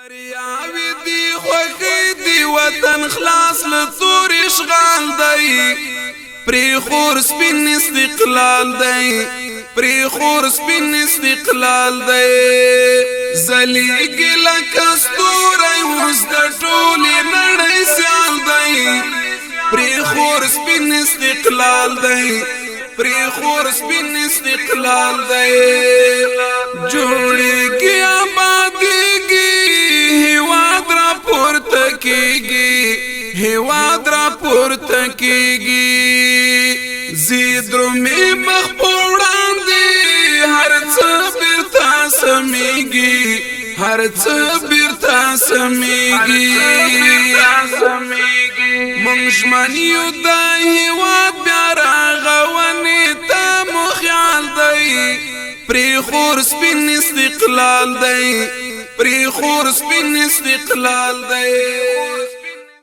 بریاوی دی خوخی دی وطن خلاص لطور اشغال دی پری خور سپین استقلال دی پری خور سپین استقلال دی زلیگی لکستوری وزد طولی نڑی سیال دی پری خور سپین استقلال دی پری خور سپین استقلال دی جوڑی گی آبادی گی هواد را پورتا کیگی هواد را پورتا کیگی زیدرو می مخپوڑان دی هر چه بیرتا سمیگی هر چه بیرتا سمیگی منشمانیو دا هواد بیارا غوانی تا مخیال دی پری خور سپین استقلال دی پری خور سپین استقلال دی